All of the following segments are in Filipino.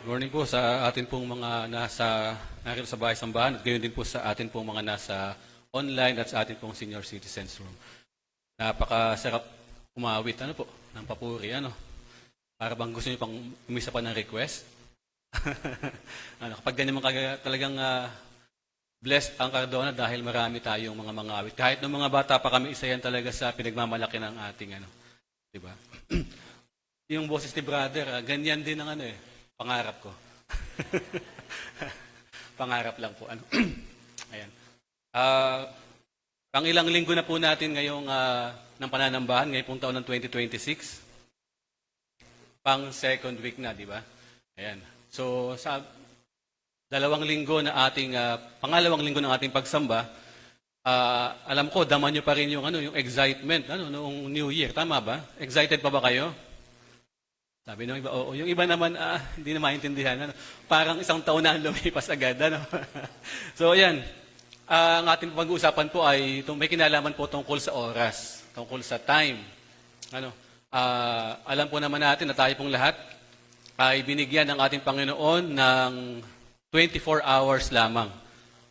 Good morning po sa atin pong mga narito sa bahay sambahan at gayon din po sa atin pong mga nasa online at sa atin pong senior citizens room. Napakasarap umawit ng papuri. Para bang gusto niyo pang umisa pa ng request? Kapag ganyan talagang blessed ang Cardona dahil marami tayong mga awit. Kahit nung mga bata pa kami, isa yan talaga sa pinagmamalaki ng ating di ba? Yung boses ni brother, ganyan din ang pangarap ko. Pangarap lang po. Ayan. Pang ilang linggo na po natin ngayong ng pananambahan, ngayong taon ng 2026. Pang second week na, di ba? Ayan. So, sa pangalawang linggo ng ating pagsamba, alam ko, dama nyo pa rin yung excitement, noong New Year. Tama ba? Excited pa ba kayo? Sabi ng iba, oo. Yung iba naman, hindi na maintindihan. Parang isang taon na lumipas agad. So, ayan. Ang ating pag-uusapan po ay may kinalaman po tungkol sa oras, tungkol sa time. Alam po naman natin na tayo pong lahat ay binigyan ng ating Panginoon ng 24 hours lamang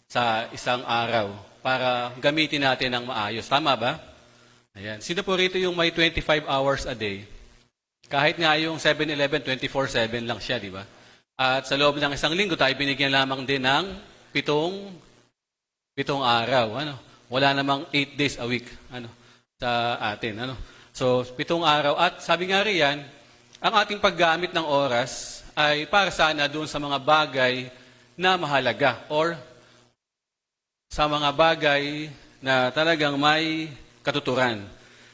sa isang araw para gamitin natin ng maayos. Tama ba? Ayan. Sino po rito yung may 25 hours a day? Kahit nga yung 7-Eleven, 24/7 lang siya, di ba? At sa loob ng isang linggo, tayo binigyan lamang din ng pitong araw. Wala namang 8 days a week sa atin. So, 7 araw. At sabi nga riyan, ang ating paggamit ng oras ay para sana doon sa mga bagay na mahalaga or sa mga bagay na talagang may katuturan.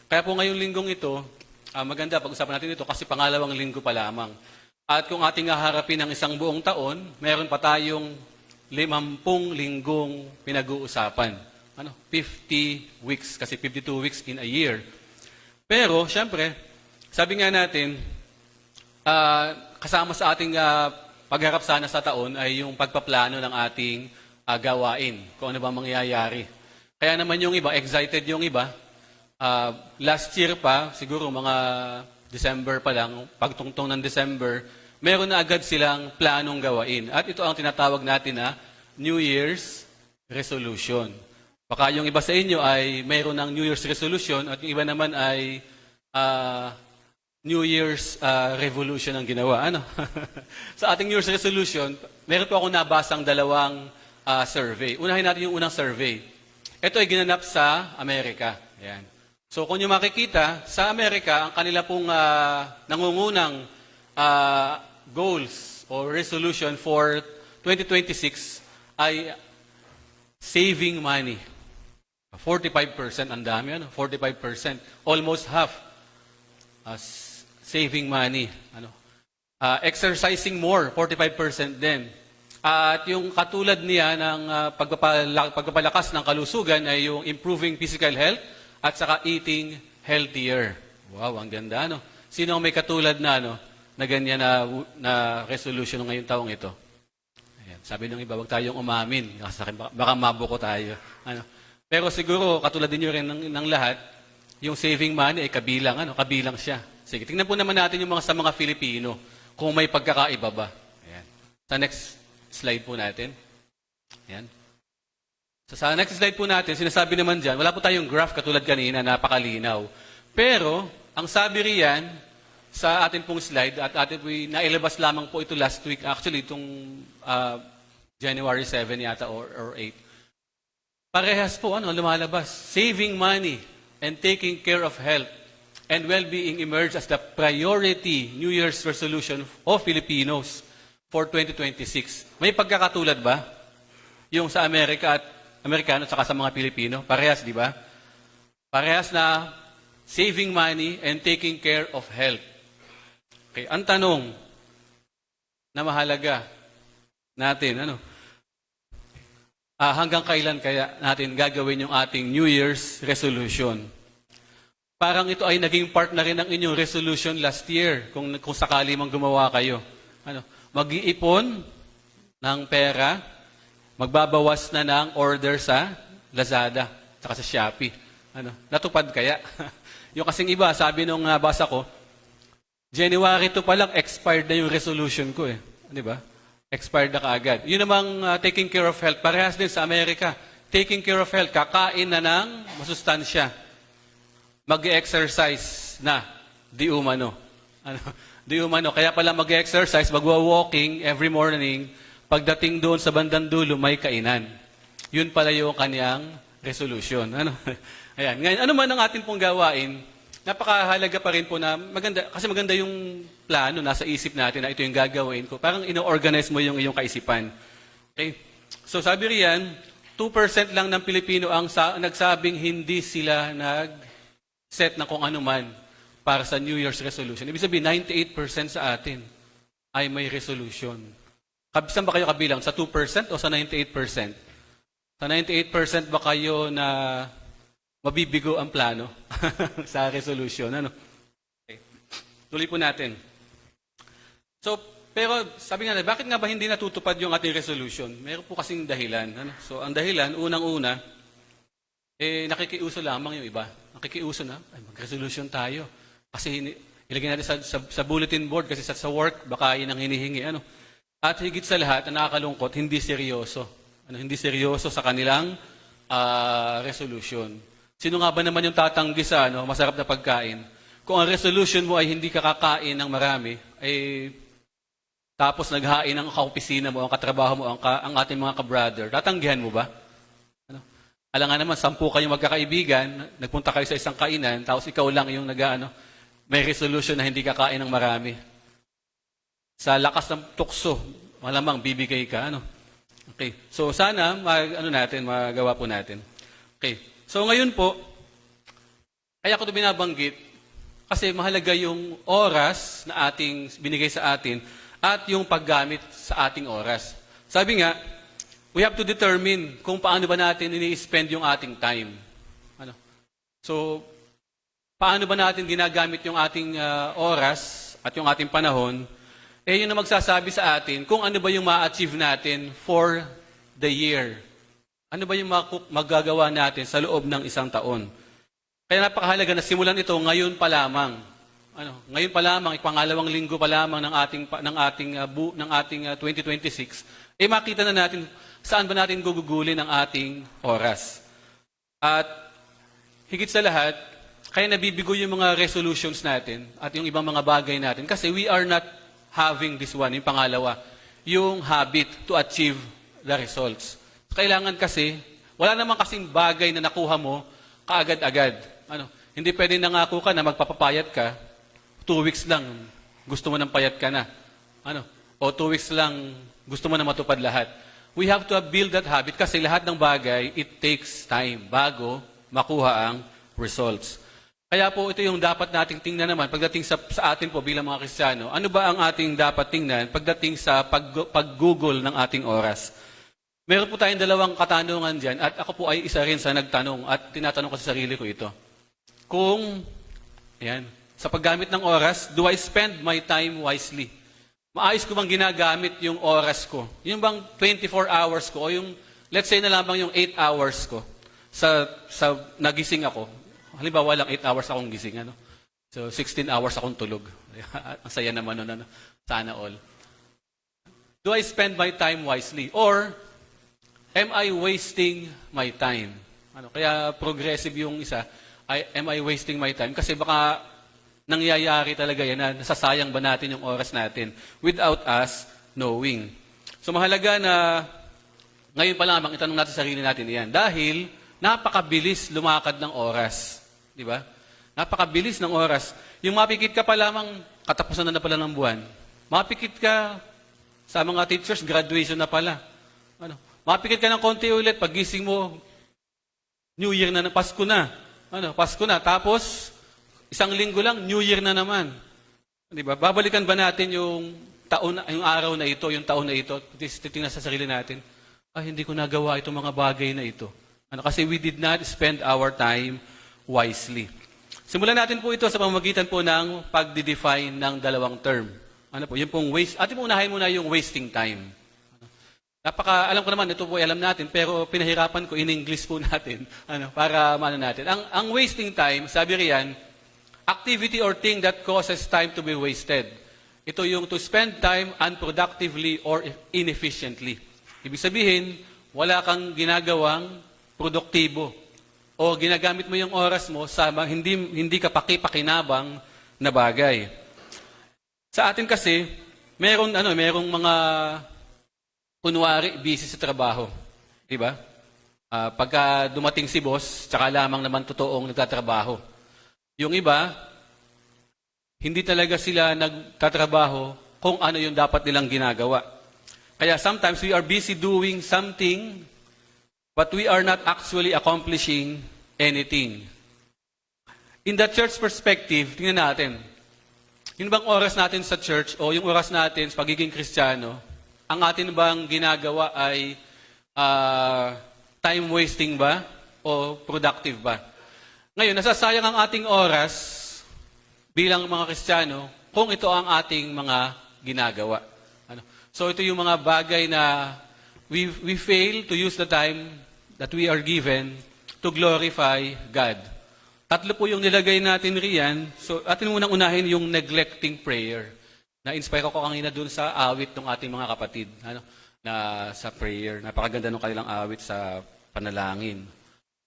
Kaya po ngayong linggong ito, maganda pag-usapan natin ito kasi pangalawang linggo pa lamang. At kung ating haharapin ng isang buong taon, meron pa tayong 50 linggong pinag-uusapan. 50 weeks, kasi 52 weeks in a year. Pero, syempre, sabi nga natin, kasama sa ating pagharap sana sa taon ay yung pagpaplano ng ating gawain, kung ano ba mangyayari. Kaya naman yung iba, excited yung iba, last year pa, siguro mga December pa lang, pagtungtong ng December, meron na agad silang planong gawain. At ito ang tinatawag natin na New Year's Resolution. Baka yung iba sa inyo ay mayroon ng New Year's Resolution at yung iba naman ay New Year's Revolution ang ginawa. Sa ating New Year's Resolution, meron po ako nabasang dalawang survey. Unahin natin yung unang survey. Ito ay ginanap sa Amerika. Ayan. So kung nyo makikita, sa Amerika, ang kanila pong nangungunang goals or resolution for 2026 ay saving money. 45%, ang dami, 45%. Almost half saving money. Exercising more, 45% din. At yung katulad niya ng pagpapalakas ng kalusugan ay yung improving physical health at saka eating healthier. Wow, ang ganda, Sino ang may katulad na ganyan na resolution ngayong taong ito? Ayan, sabi ng iba, wag tayong umamin. Kasi baka mabuko tayo. Pero siguro, katulad din nyo rin ng lahat, yung saving money ay kabilang siya. Sige, tingnan po naman natin yung sa mga Filipino, kung may pagkakaiba ba. Ayan. Sa next slide po natin. Ayan. So sa next slide po natin, sinasabi naman dyan, wala po tayong graph katulad kanina, napakalinaw. Pero, ang sabi riyan, sa atin pong slide, at atin po nailabas lamang po ito last week, actually itong January 7 yata or 8. Parehas po, lumalabas. Saving money and taking care of health and well-being emerge as the priority New Year's resolution of Filipinos for 2026. May pagkakatulad ba? Yung sa Amerika at Amerikano at saka sa mga Pilipino? Parehas, di ba? Parehas na saving money and taking care of health. Okay, ang tanong na mahalaga natin, hanggang kailan kaya natin gagawin yung ating New Year's resolution? Parang ito ay naging part na rin ng inyong resolution last year, kung sakali mang gumawa kayo. Mag-iipon ng pera, magbabawas na ng order sa Lazada, saka sa Shopee. Natupad kaya? Yung kasing iba, sabi nung basa ko, January 2 pa lang, expired na yung resolution ko . Di ba? Expired na kaagad. Yun namang taking care of health, parehas din sa Amerika. Taking care of health, kakain na ng masustansya. Mag-exercise na, di umano. Ano? Di umano. Kaya pala mag-exercise, magwa-walking every morning, pagdating doon sa bandang dulo, may kainan. Yun pala yung kanyang resolution. Ano? Ayan. Ngayon, ano man ang atin pong gawain, napakahalaga pa rin po na maganda, kasi maganda yung plano, nasa isip natin na ito yung gagawin ko. Parang ino-organize mo yung iyong kaisipan. Okay? So sabi riyan, 2% lang ng Pilipino ang nagsabing hindi sila nag-set na kung ano man para sa New Year's resolution. Ibig sabihin, 98% sa atin ay may resolution. Saan ba kayo kabilang? Sa 2% o sa 98%? Sa 98% ba kayo na mabibigo ang plano sa resolution? Ano? Okay. Tuloy po natin. So, pero sabi nga, bakit nga ba hindi natutupad yung ating resolution? Meron po kasing dahilan. Ano? So, ang dahilan, unang-una, nakikiuso lamang yung iba. Nakikiuso na, mag-resolution tayo. Kasi ilagay natin sa bulletin board kasi sa work, baka yun ang hinihingi. Ano? At higit sa lahat, ang nakakalungkot, hindi seryoso. Ano? Hindi seryoso sa kanilang resolution. Sino nga ba naman yung tatanggi sa masarap na pagkain? Kung ang resolution mo ay hindi ka kakain ng marami, tapos naghain ang kaopisina mo, ang katrabaho mo, ang ating mga kabrother, tatanggihan mo ba? Ano? Alam nga naman, 10 kayong magkakaibigan, nagpunta kayo sa isang kainan, tapos ikaw lang yung may resolution na hindi kakain ng marami. Sa lakas ng tukso, malamang bibigay ka. Ano? Okay. So sana, magawa po natin. Okay. So ngayon po, kaya ko ito binabanggit, kasi mahalaga yung oras na ating binigay sa atin at yung paggamit sa ating oras. Sabi nga, we have to determine kung paano ba natin ini-spend yung ating time. Ano? So, paano ba natin ginagamit yung ating oras at yung ating panahon, yun na magsasabi sa atin kung ano ba yung ma-achieve natin for the year. Ano ba yung magagawa natin sa loob ng isang taon? Kaya napakahalaga na simulan ito ngayon pa lamang. Ngayon pa lamang, pangalawang linggo pa lamang ng ating 2026, makita na natin saan ba natin gugugulin ang ating oras. At higit sa lahat, kaya nabibigo yung mga resolutions natin at yung ibang mga bagay natin kasi we are not having this one, yung pangalawa, yung habit to achieve the results. Kailangan kasi, wala naman kasing bagay na nakuha mo kaagad-agad. Hindi pwede nangako ka na magpapapayat ka, 2 weeks lang, gusto mo ng payat ka na. O 2 weeks lang, gusto mo na matupad lahat. We have to build that habit kasi lahat ng bagay, it takes time bago makuha ang results. Kaya po ito yung dapat nating tingnan naman pagdating sa atin po bilang mga Kristiyano. Ano ba ang ating dapat tingnan pagdating sa pag-google ng ating oras? Meron po tayong 2 katanungan dyan at ako po ay isa rin sa nagtanong at tinatanong ko sa sarili ko ito. Sa paggamit ng oras, do I spend my time wisely? Maayos ko bang ginagamit yung oras ko? Yung bang 24 hours ko o yung, let's say na lamang yung 8 hours ko sa nagising ako. Halimbawa lang 8 hours akong gising. So 16 hours akong tulog. Ang saya naman nun. Sana all. Do I spend my time wisely? Or am I wasting my time? Kaya progressive yung isa. Am I wasting my time? Kasi baka nangyayari talaga yan na nasasayang ba natin yung oras natin without us knowing. So mahalaga na ngayon pa lamang itanong natin sa sarili natin yan. Dahil napakabilis lumakad ng oras. Di ba? Napakabilis ng oras. Yung mapikit ka pa lamang, katapusan na pala ng buwan. Mapikit ka sa mga teachers, graduation na pala. Mapikit ka ng konti ulit, pagising mo, New Year na, Pasko na. Pasko na. Tapos, isang linggo lang, New Year na naman. Di ba? Babalikan ba natin yung araw na ito, yung taon na ito, titingnan sa sarili natin, hindi ko nagawa itong mga bagay na ito. Kasi we did not spend our time wisely. Simulan natin po ito sa pamamagitan po ng pagde-define ng 2 term. Yung pong waste. Atin po unahin muna yung wasting time. Alam ko naman, ito po alam natin, pero pinahirapan ko in English po natin, para maano natin. Ang wasting time, sabi riyan, activity or thing that causes time to be wasted. Ito yung to spend time unproductively or inefficiently. Ibig sabihin, wala kang ginagawang produktibo o ginagamit mo yung oras mo sa hindi ka pakipakinabang na bagay. Sa atin kasi, merong mga kunwari busy sa trabaho, 'di ba? Pagka dumating si boss, tsaka lamang naman totoong nagtatrabaho. Yung iba, hindi talaga sila nagtatrabaho kung ano yung dapat nilang ginagawa. Kaya sometimes we are busy doing something, but we are not actually accomplishing anything. In the church perspective, tingnan natin, yun bang oras natin sa church o yung oras natin sa pagiging Kristiyano, ang atin bang ginagawa ay time wasting ba o productive ba? Ngayon, nasasayang ang ating oras bilang mga Kristiyano kung ito ang ating mga ginagawa. So ito yung mga bagay na we fail to use the time that we are given to glorify God. Tatlo po yung nilagay natin riyan. So atin munang unahin yung neglecting prayer. Na-inspire ako kanina dun sa awit ng ating mga kapatid. Na sa prayer. Napakaganda ng kanilang awit sa panalangin.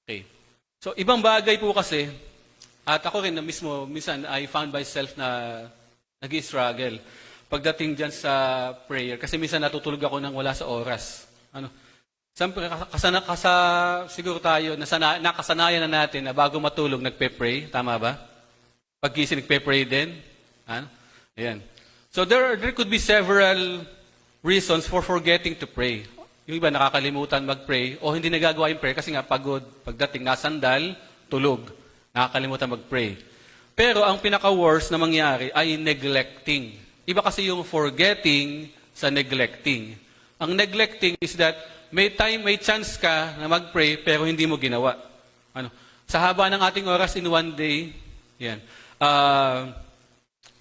Okay. So ibang bagay po kasi, at ako rin na mismo, minsan I found myself na nag-struggle pagdating dyan sa prayer. Kasi minsan natutulog ako nang wala sa oras. Siyempre, siguro tayo, nakasanayan na natin na bago matulog, nagpe-pray. Tama ba? Paggising, nagpe-pray din. Ayan. So there could be several reasons for forgetting to pray. Yung iba nakakalimutan mag-pray o hindi nagagawa yung prayer kasi nga pagod. Pagdating nasandal, tulog. Nakakalimutan mag-pray. Pero ang pinaka-worst na mangyari ay neglecting. Iba kasi yung forgetting sa neglecting. Ang neglecting is that may chance ka na mag-pray pero hindi mo ginawa. Sa haba ng ating oras in one day, yan.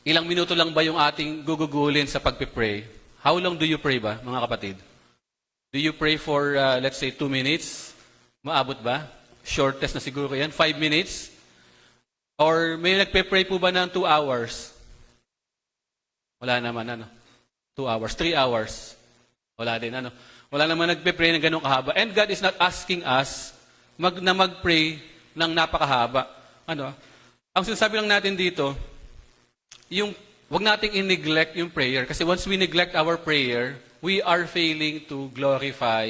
Ilang minuto lang ba yung ating gugugulin sa pagpe-pray? How long do you pray ba, mga kapatid? Do you pray for, let's say, 2 minutes? Maabot ba? Shortest na siguro yan. 5 minutes? Or may nagpe-pray po ba ng 2 hours? Wala naman, 2 hours, 3 hours. Wala din, Wala naman nagpe-pray ng ganong kahaba. And God is not asking us na mag-pray ng napakahaba. Ang sinasabi lang natin dito, wag nating i-neglect yung prayer. Kasi once we neglect our prayer, we are failing to glorify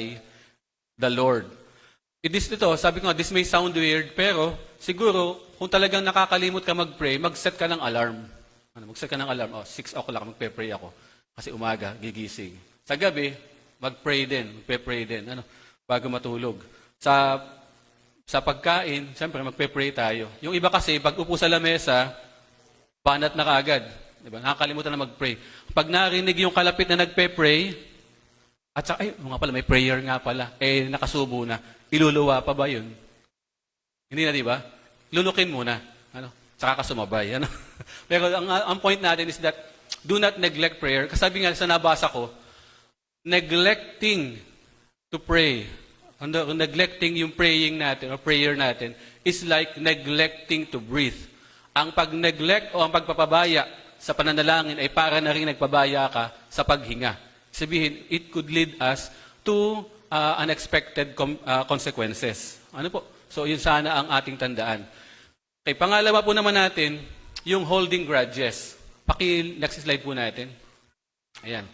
the Lord. Sabi ko nga, this may sound weird, pero siguro, kung talagang nakakalimot ka mag-pray, mag-set ka ng alarm. Mag-set ka ng alarm. 6 o'clock, magpe-pray ako. Kasi umaga, gigising. Sa gabi, mag-pray din, magpe-pray din. Bago matulog. Sa pagkain, siyempre, magpe-pray tayo. Yung iba kasi, pag upo sa lamesa, banat na kaagad. Diba? Nakakalimutan na mag-pray. Pag narinig yung kalapit na nagpe-pray, at saka, nga pala, may prayer nga pala. Nakasubo na. Iluluwa pa ba yun? Hindi na, di ba? Lulukin muna. Tsaka ka sumabay. Pero ang point natin is that, do not neglect prayer. Kasabi nga sa nabasa ko, neglecting to pray, neglecting yung praying natin, o prayer natin, is like neglecting to breathe. Ang pag-neglect o ang pagpapabaya sa pananalangin ay para na rin nagpabaya ka sa paghinga. Sabihin, it could lead us to unexpected consequences. So, yun sana ang ating tandaan. Okay, pangalawa po naman natin, yung holding grudges. Next slide po natin. Ayan.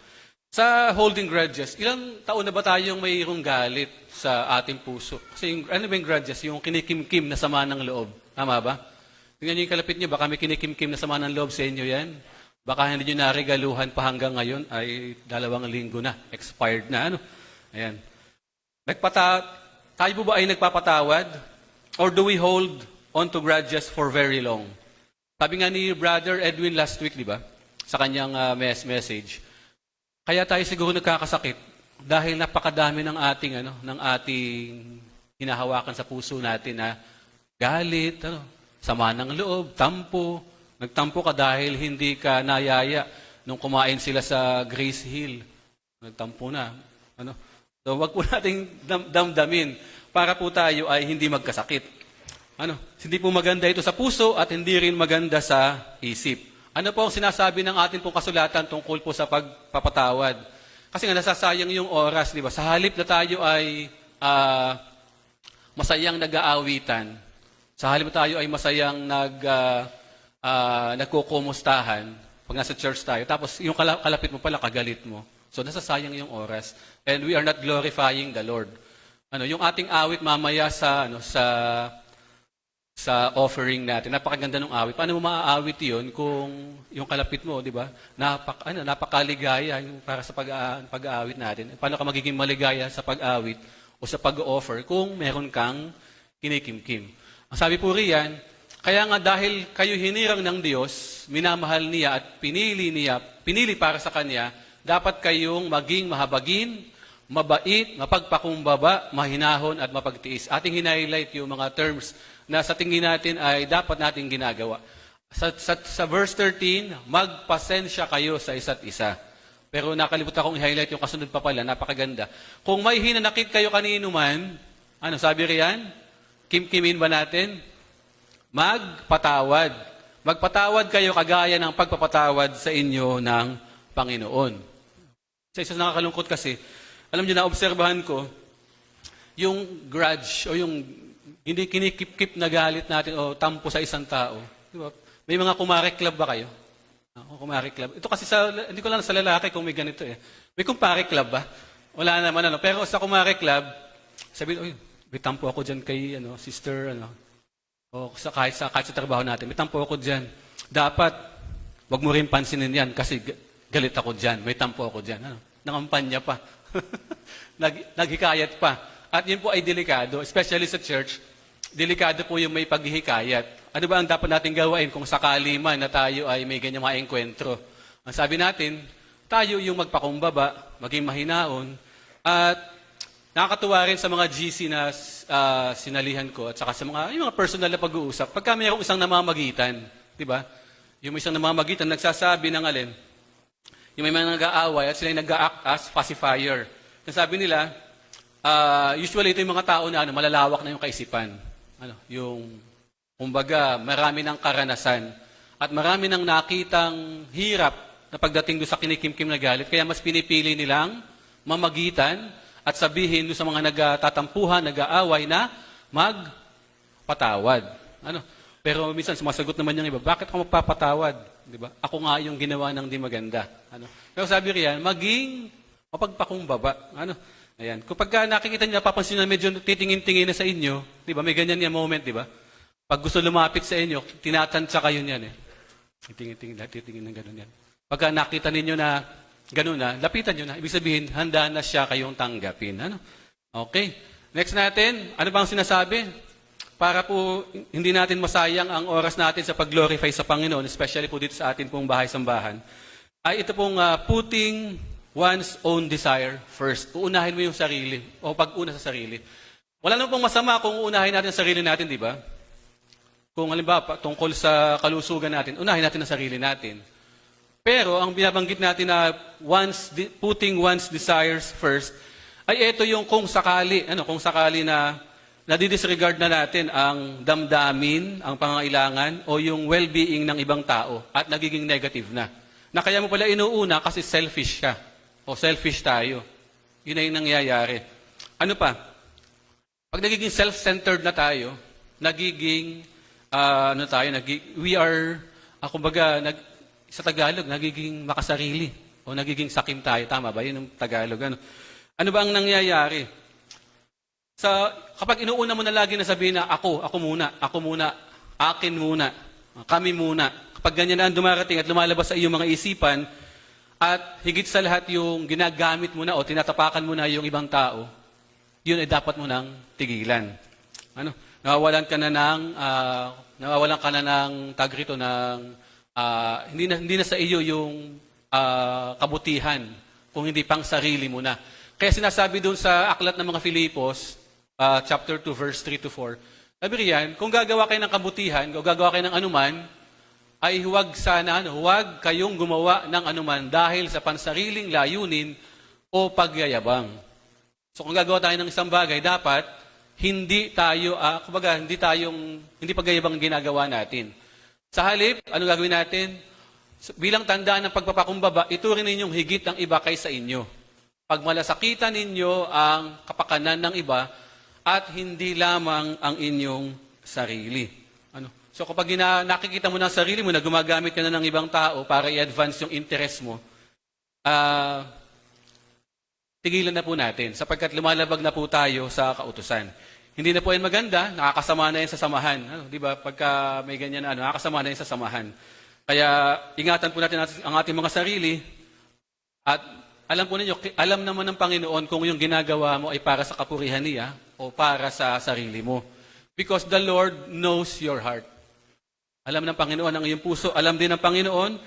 Sa holding grudges, ilang taon na ba tayong mayroong galit sa ating puso? Kasi ano ba yung grudges? Yung kinikimkim na sama ng loob. Tama ba? Tingnan niyo yung kalapit niyo, baka may kinikimkim na sama ng loob sa inyo yan. Baka hindi niyo naregaluhan pa hanggang ngayon, ay 2 linggo na, expired na. Ayan. Tayo po ba ay nagpapatawad? Or do we hold on to grudges for very long? Sabi nga ni Brother Edwin last week, di ba? Sa kanyang message. Kaya tayo siguro nagkakasakit dahil napakadami ng ating hinahawakan sa puso natin na galit, sama ng loob, tampo. Nagtampo ka dahil hindi ka nayaya nung kumain sila sa Grace Hill. Nagtampo na. So wag po nating damdamin para po tayo ay hindi magkasakit. Hindi po maganda ito sa puso at hindi rin maganda sa isip. Ano po ang sinasabi ng ating pong kasulatan tungkol po sa pagpapatawad? Kasi nga nasasayang yung oras, di ba? Sa halip na tayo ay masayang nag-aawitan, sa halip na tayo ay masayang nagkukumustahan, pag nasa church tayo, tapos yung kalapit mo pala, kagalit mo. So nasasayang yung oras. And we are not glorifying the Lord. Yung ating awit mamaya sa offering natin. Napakaganda ng awit. Paano mo maaawit 'yon kung yung kalapit mo, 'di ba? Napakaligaya yung para sa pag-aawit natin. Paano ka magiging maligaya sa pag-awit o sa pag-offer kung meron kang kinikimkim? Ang sabi po riyan, kaya nga dahil kayo hinirang ng Diyos, minamahal niya at pinili para sa Kanya, dapat kayong maging mahabagin, mabait, mapagpakumbaba, mahinahon at mapagtiis. Ating hinighlight yung mga terms na sa tingin natin ay dapat nating ginagawa. Sa verse 13, magpasensya kayo sa isa't isa. Pero nakalimutan kong i-highlight yung kasunod pa pala, napakaganda. Kung may hinanakit kayo kanino man, ano sabi riyan? Kimkimin ba natin? Magpatawad. Magpatawad kayo kagaya ng pagpapatawad sa inyo ng Panginoon. Sa isa nakakalungkot kasi, alam niyo na, obserbahan ko, yung grudge o yung hindi kinikip-kip na galit natin o tampo sa isang tao. Di ba? May mga kumare club ba kayo? Kumare club. Ito kasi hindi ko lang sa lalaki kung may ganito eh. May kumare club ba? Wala naman ano. Pero sa kumare club, sabi, may tampo ako dyan kay sister, o kahit sa trabaho natin. May tampo ako dyan. Dapat, wag mo rin pansinin yan kasi galit ako dyan. May tampo ako dyan. Nangampanya pa. Naghikayat pa. At yun po ay delikado, especially sa church. Delikado po yung may paghihikayat. Ano ba ang dapat natin gawain kung sakali man na tayo ay may ganyang mga engkwentro? Ang sabi natin, tayo yung magpakumbaba, maging mahinaon, at nakakatuwa rin sa mga GC na sinalihan ko at saka sa yung mga personal na pag-uusap. Pagka mayroong isang namamagitan, di ba? Yung isang namamagitan, nagsasabi ng alin, yung may mga nag-aaway at sila yung nag-act as pacifier. Sabi nila, usually ito yung mga tao na malalawak na yung kaisipan. Kumbaga, marami ng karanasan at marami ng nakitang hirap na pagdating doon sa kinikimkim na galit. Kaya mas pinipili nilang mamagitan at sabihin doon sa mga nagtatampuhan, nag-aaway na magpatawad. Pero minsan sumasagot naman yung iba, bakit ako magpapatawad? Diba? Ako nga yung ginawa ng di maganda. Pero sabi riyan, maging mapagpakumbaba. Ayan. Kapag nakikita niyo, napapansin na medyo titingin-tingin na sa inyo, di ba? May ganyan yung moment, di ba? Pag gusto lumapit sa inyo, tinatansya kayo niyan eh. Titingin ng gano'n yan. Pagka nakita ninyo na gano'n na, lapitan nyo na. Ibig sabihin, handa na siya kayong tanggapin. Okay. Next natin, ano bang sinasabi? Para po hindi natin masayang ang oras natin sa pag-glorify sa Panginoon, especially po dito sa atin pong bahay-sambahan, ay ito pong putting one's own desire first. Uunahin mo yung sarili o pag-una sa sarili. Wala naman pong masama kung uunahin natin ang sarili natin, di ba? Kung halimbawa, tungkol sa kalusugan natin, unahin natin ang sarili natin. Pero ang binabanggit natin na putting one's desires first, ay ito yung kung sakali na nadidisregard na natin ang damdamin, ang pangangailangan, o yung well-being ng ibang tao at nagiging negative na. Na kaya mo pala inuuna kasi selfish siya. O selfish tayo. Yun ay nangyayari. Ano pa? Pag nagiging self-centered na tayo, nagiging, sa Tagalog, nagiging makasarili. O nagiging sakim tayo. Tama ba? Yun ang Tagalog. Ano ba ang nangyayari? Kapag inuuna mo na lagi na sabihin na ako muna, akin muna, kami muna. Kapag ganyan na ang dumarating at lumalabas sa iyong mga isipan, at higit sa lahat yung ginagamit mo na o tinatapakan mo na yung ibang tao, yun ay dapat mo nang tigilan. Nawawalan ka na ng tagrito ng hindi na sa iyo yung kabutihan kung hindi pang sarili mo na. Kaya sinasabi doon sa aklat ng mga Filipos, chapter 2, verse 3 to 4, sabi riyan, kung gagawa kayo ng kabutihan, o gagawa kayo ng anuman, ay huwag kayong gumawa ng anuman dahil sa pansariling layunin o pagyayabang. So kung gagawa tayo ng isang bagay, dapat hindi pagyayabang ang ginagawa natin. Sa halip, ano gagawin natin? Bilang tandaan ng pagpapakumbaba, ituring ninyong higit ang iba kaysa inyo. Pagmalasakitan ninyo ang kapakanan ng iba at hindi lamang ang inyong sarili. Ano? So kapag nakikita mo ng sarili mo na gumagamit ka na ng ibang tao para i-advance yung interest mo, tigilan na po natin sapagkat lumalabag na po tayo sa kautusan. Hindi na po yan maganda, nakakasama na yan sa samahan. Ano, di ba? Pagka may ganyan na, nakakasama na yan sa samahan. Kaya ingatan po natin ang ating mga sarili at alam po ninyo, alam naman ng Panginoon kung yung ginagawa mo ay para sa kapurihan niya o para sa sarili mo. Because the Lord knows your heart. Alam ng Panginoon ang iyong puso. Alam din ng Panginoon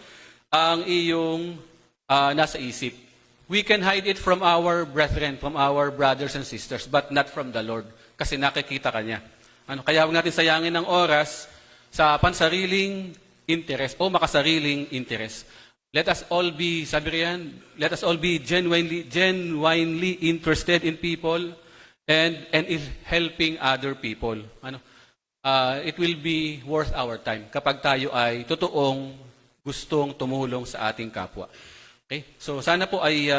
ang iyong nasa isip. We can hide it from our brethren, from our brothers and sisters, but not from the Lord. Kasi nakikita ka niya. Ano, kaya huwag natin sayangin ng oras sa pansariling interest o makasariling interest. Let us all be, sabi riyan, let us all be genuinely interested in people and in helping other people. Ano, it will be worth our time kapag tayo ay totoong gustong tumulong sa ating kapwa. Okay? So sana po ay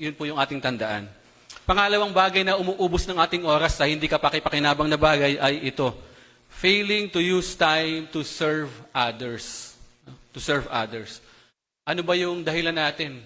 yun po yung ating tandaan. Pangalawang bagay na umuubos ng ating oras sa hindi kapakipakinabang na bagay ay ito. Failing to use time to serve others. To serve others. Ano ba yung dahilan natin?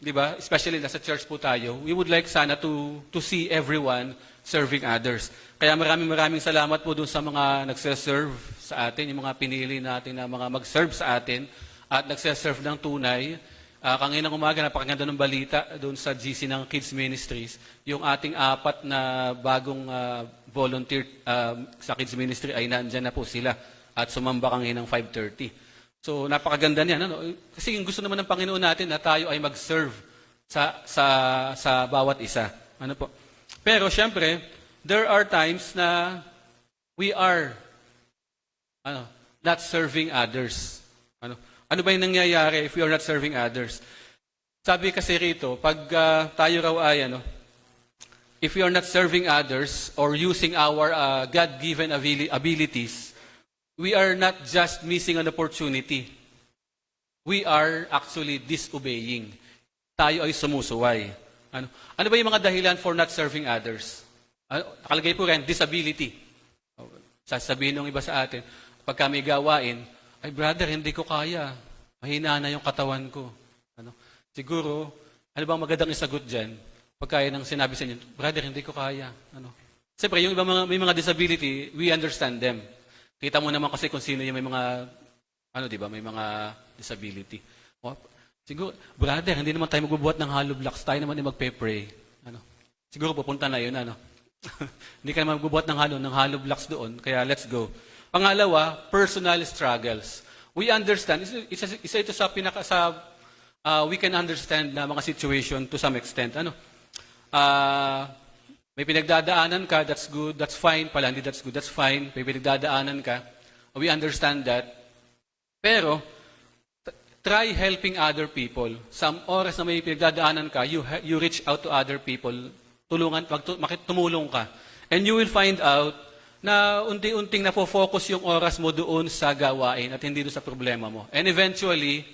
Di ba? Especially nasa church po tayo. We would like sana to see everyone serving others. Kaya maraming salamat po dun sa mga nagse-serve sa atin, yung mga pinili natin na mga mag-serve sa atin at nagse-serve ng tunay. Kanginang umaga, napakaganda ng balita doon sa GC ng Kids Ministries. Yung ating 4 na bagong volunteer sa Kids Ministry ay nandyan na po sila at sumamba kanginang 5:30. So napakaganda niyan. Ano? Kasi yung gusto naman ng Panginoon natin na tayo ay mag-serve sa bawat isa. Ano po? Pero syempre, there are times na we are not serving others. Ano ba yung nangyayari if we are not serving others? Sabi kasi rito, pag tayo raw ay, if we are not serving others or using our God-given abilities, we are not just missing an opportunity. We are actually disobeying. Tayo ay sumusuway. Ano ba yung mga dahilan for not serving others? Nakalagay po rin, disability. Sasabihin ng iba sa atin, pagka may gawain, ay brother, hindi ko kaya. Mahina na yung katawan ko. Siguro, ano bang magandang isagot dyan? Pagkaya ng sinabi sa inyo, brother, hindi ko kaya. Siyempre, yung iba may mga disability, we understand them. Kita mo naman kasi kung sino yung may mga, may mga disability. Siguro, brother, hindi naman tayo magbubuhat ng hollow blocks. Tayo naman yung magpe-pray. Siguro pupunta na yun, Hindi ka naman magbubuhat ng hollow blocks doon, kaya let's go. Pangalawa, personal struggles. We understand, isa ito sa we can understand na mga situation to some extent. May pinagdadaanan ka, that's good, that's fine. Pala, hindi that's good, that's fine. May pinagdadaanan ka. We understand that. Pero, try helping other people. Some oras na may pinagdadaanan ka, you reach out to other people. Tumulong ka. And you will find out na unti-unting nafo-focus yung oras mo doon sa gawain at hindi doon sa problema mo. And eventually,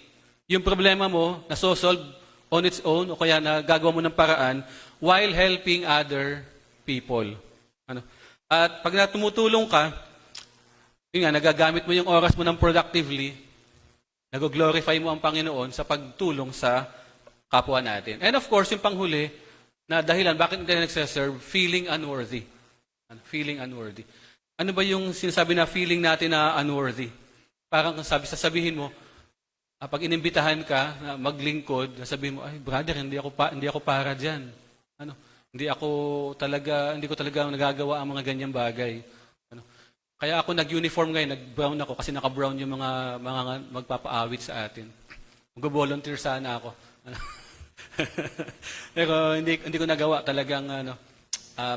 yung problema mo nasosolve on its own o kaya nagagawa mo ng paraan while helping other people. At pag tumutulong ka, yun nga, nagagamit mo yung oras mo ng productively, nag-glorify mo ang Panginoon sa pagtulong sa kapwa natin. And of course, yung panghuli, na dahilan, bakit hindi nagsaserve? Feeling unworthy. Feeling unworthy. Ano ba yung sinasabi na feeling natin na unworthy? Parang sasabihin mo, pag inimbitahan ka na maglingkod, sasabihin mo, ay brother, hindi ako para diyan. Hindi ko talaga nagagawa ang mga ganyang bagay. Kaya ako nag-uniform ngayon, nag-brown ako kasi naka-brown yung mga magpapaawit sa atin. Mag-volunteer sana ako. Pero hindi ko nagawa talagang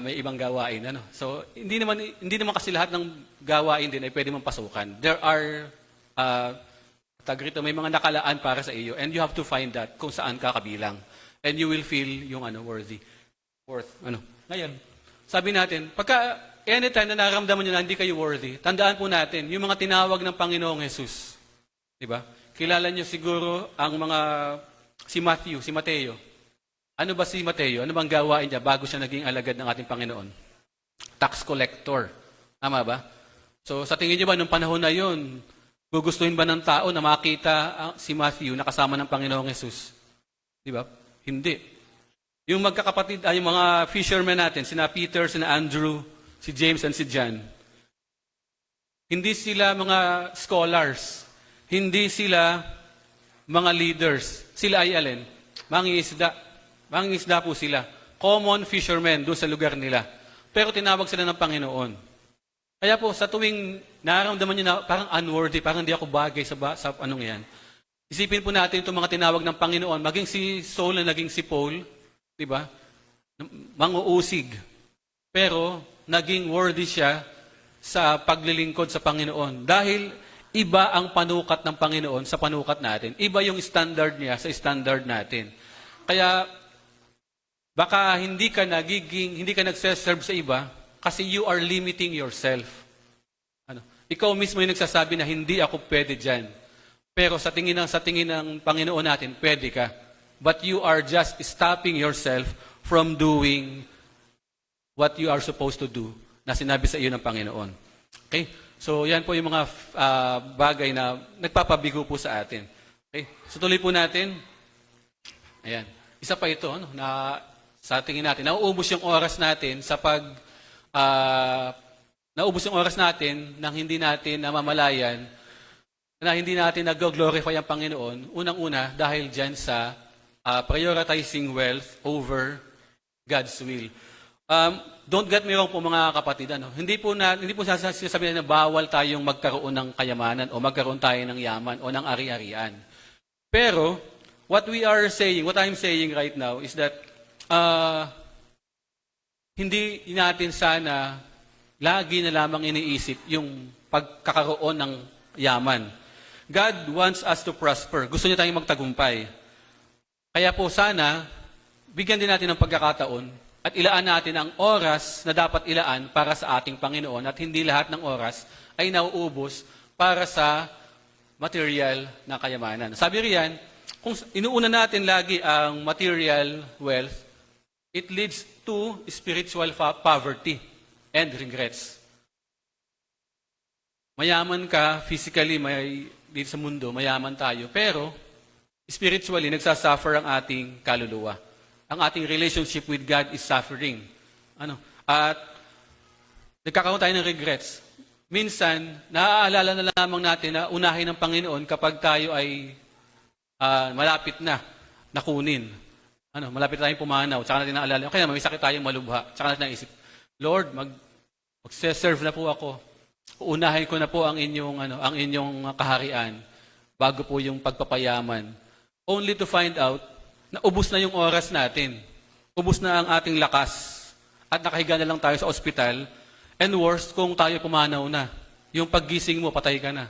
may ibang gawain. So hindi naman kasi lahat ng gawain din ay pwede mong pasukan. There are may mga nakalaan para sa iyo and you have to find that kung saan ka kabilang. And you will feel yung worth. Ngayon, sabi natin, pagka anytime na nararamdaman nyo na hindi kayo worthy, tandaan po natin, yung mga tinawag ng Panginoong Jesus. Diba? kilala niyo siguro ang mga si Mateo. Ano ba si Mateo? Ano bang gawain niya bago siya naging alagad ng ating Panginoon? Tax collector. Tama ba? So sa tingin niyo ba nung panahon na yon, gugustuhin ba ng tao na makita si Matthew na kasama ng Panginoong Yesus? Di ba? Hindi. Yung magkakapatid, yung mga fishermen natin, sina Peter, sina Andrew, si James, and si John, hindi sila mga scholars. Hindi sila mga leaders. Sila ay alin? Mangingisda. Mangingisda po sila. Common fishermen doon sa lugar nila. Pero tinawag sila ng Panginoon. Kaya po, sa tuwing nararamdaman nyo na parang unworthy, parang hindi ako bagay sa anong yan, isipin po natin itong mga tinawag ng Panginoon, maging si Saul na naging si Paul, di ba? Manguusig. Pero, naging worthy siya sa paglilingkod sa Panginoon. Dahil, iba ang panukat ng Panginoon sa panukat natin. Iba yung standard niya sa standard natin. Kaya, baka hindi ka nagseserve sa iba kasi you are limiting yourself. Ikaw mismo yung nagsasabi na hindi ako pwede dyan. Pero sa tingin ng Panginoon natin, pwede ka. But you are just stopping yourself from doing what you are supposed to do na sinabi sa iyo ng Panginoon. Okay? So, yan po yung mga bagay na nagpapabigo po sa atin. Okay? So, tuloy po natin. Ayan. Isa pa ito, na sa tingin natin, nauubos yung oras natin sa naubos yung oras natin nang hindi natin namamalayan, na hindi natin nag-glorify ang Panginoon, unang-una dahil dyan sa prioritizing wealth over God's will. Don't get me wrong po mga kapatid, hindi po sasabihin na bawal tayong magkaroon ng kayamanan o magkaroon tayo ng yaman o ng ari-arian. Pero, what I'm saying right now is that hindi natin sana lagi na lamang iniisip yung pagkakaroon ng yaman. God wants us to prosper. Gusto niya tayong magtagumpay. Kaya po sana, bigyan din natin ng pagkakataon at ilaan natin ang oras na dapat ilaan para sa ating Panginoon at hindi lahat ng oras ay nauubos para sa material na kayamanan. Sabi riyan, kung inuuna natin lagi ang material wealth, it leads to spiritual poverty and regrets. Mayaman ka, physically, dito sa mundo, mayaman tayo. Pero, spiritually, nagsasuffer ang ating kaluluwa. Ang ating relationship with God is suffering. At nagkakaroon tayo ng regrets. Minsan, naaalala na lamang natin na unahin ng Panginoon kapag tayo ay malapit na kunin. Malapit tayong pumanaw. Tsaka natin naalala, kaya may sakit tayong malubha. Tsaka natin naisip, Lord, magse-serve na po ako. Uunahin ko na po ang inyong kaharian bago po yung pagpapayaman. Only to find out na ubos na yung oras natin. Ubos na ang ating lakas. At nakahiga na lang tayo sa ospital. And worst, kung tayo pumanaw na. Yung paggising mo, patay ka na.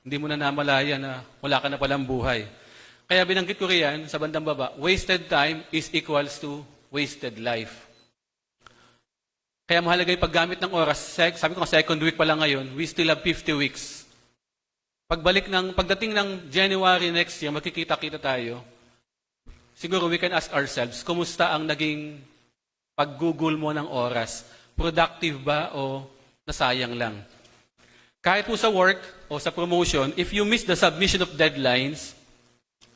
Hindi mo na namalaya na wala ka na palang buhay. Kaya binanggit ko riyan sa bandang baba, wasted time is equals to wasted life. Kaya mahalaga yung paggamit ng oras. Sabi ko, second week pa lang ngayon, we still have 50 weeks. Pagdating ng January next year, makikita-kita tayo. Siguro we can ask ourselves, kumusta ang naging paggugol mo ng oras? Productive ba o nasayang lang? Kahit po sa work o sa promotion, if you miss the submission of deadlines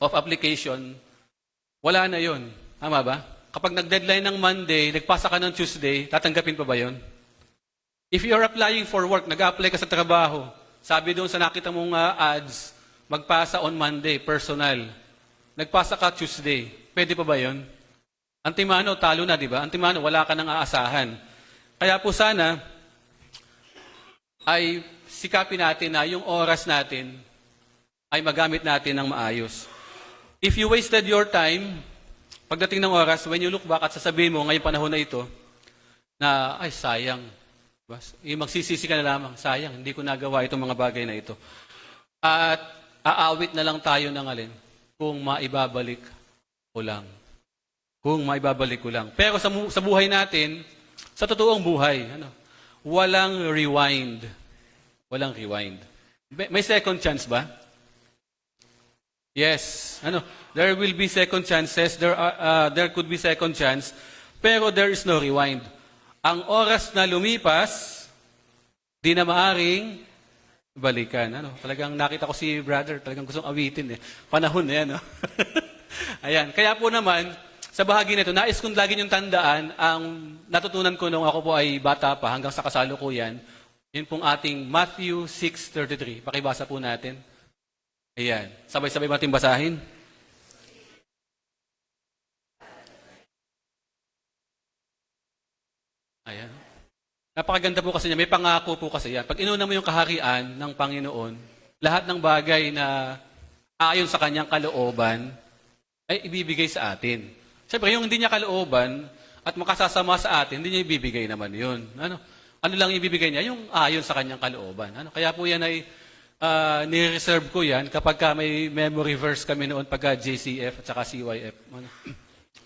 of application, wala na yon. Tama ba? Kapag nag-deadline ng Monday, nagpasa ka ng Tuesday, tatanggapin pa ba yon? If you're applying for work, nag-apply ka sa trabaho, sabi doon sa nakita mong ads, magpasa on Monday, personal. Nagpasa ka Tuesday, pwede pa ba yon? Antimano, talo na, di ba? Antimano, wala ka nang aasahan. Kaya po sana, ay sikapin natin na yung oras natin ay magamit natin ng maayos. If you wasted your time, pagdating ng oras, when you look back at sasabihin mo ngayong panahon na ito, na, ay, sayang. Magsisisi ka na lamang, sayang, hindi ko nagawa itong mga bagay na ito. At aawit na lang tayo ng alin, kung maibabalik ko lang. Kung maibabalik ko lang. Pero sa buhay natin, sa totoong buhay, walang rewind. Walang rewind. May second chance ba? Yes, there will be second chances, there could be second chance, pero there is no rewind. Ang oras na lumipas, di na maaring balikan. Talagang nakita ko si brother, talagang gustong awitin eh. Panahon na yan, no? Ayan, kaya po naman, sa bahagi nito, nais kong lagi niyong tandaan, ang natutunan ko nung ako po ay bata pa hanggang sa kasalukuyan, yun pong ating Matthew 6:33. Pakibasa po natin. Ayan. Sabay-sabay natin basahin. Ayan. Napakaganda po kasi niya. May pangako po kasi yan. Pag inuna mo yung kaharian ng Panginoon, lahat ng bagay na ayon sa kanyang kalooban ay ibibigay sa atin. Siyempre, yung hindi niya kalooban at makasasama sa atin, hindi niya ibibigay naman yun. Ano lang ibibigay niya? Yung ayon sa kanyang kalooban. Kaya po yan ay ni-reserve ko yan kapag may memory verse kami noon pagka JCF at saka CYF.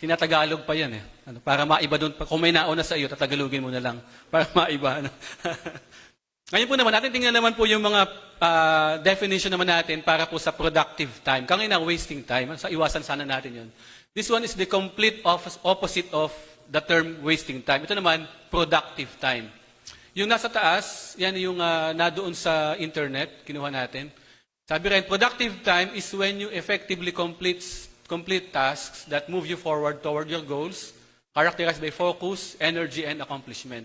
Tinatagalog pa yan eh. Para maiba doon. Kung may nauna sa iyo, tatagalogin mo na lang. Para maiba. Ngayon po naman, natin tingnan naman po yung mga definition naman natin para po sa productive time. Kanina, wasting time. Sa iwasan sana natin yun. This one is the complete opposite of the term wasting time. Ito naman, productive time. Yung nasa taas, yan yung nadoon sa internet, kinuha natin. Sabi rin, productive time is when you effectively complete tasks that move you forward toward your goals, characterized by focus, energy, and accomplishment.